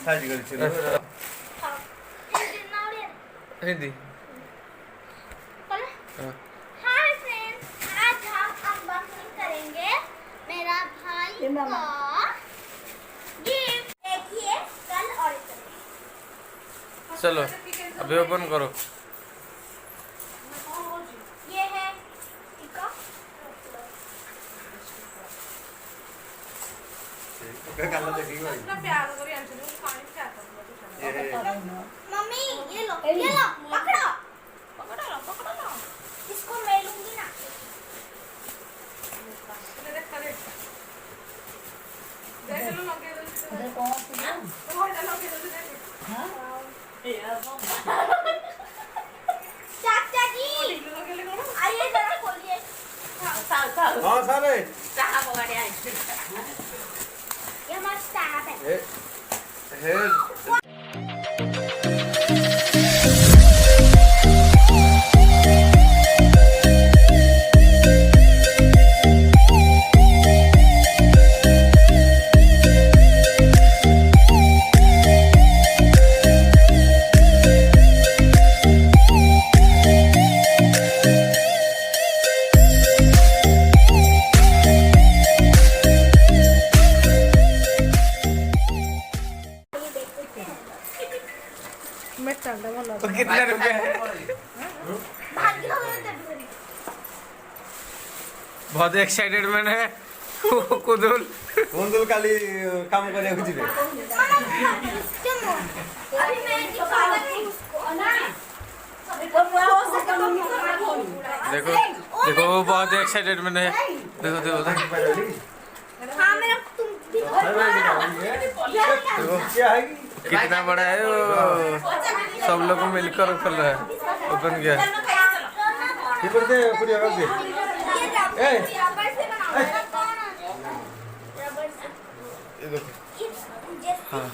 Hindi. Hi friends, आज हम unboxing करेंगे मेरा भाई का गिफ्ट। देखिए कल और चलो अभी ओपन करो। ये है टिका। मम्मी ये लो पकड़ो पकड़ो लो, इसको मैं लूंगी ना। चाचा जी आइए जरा खोलिए। हाँ सारे ये हमारा स्टाफ है। हे तो कितने रुपए है? बहुत एक्साइटेड मैंने कुदुल बंधु काली काम करने को जीवे देखो देखो वो बहुत एक्साइटेड मैंने देखो देखो देखो क्या है कितना बड़ा है वो, सब लोग मिलकर खोल रहा है। ओपन किया ये पर दे पूरी रख दे ए ये देखो हाँ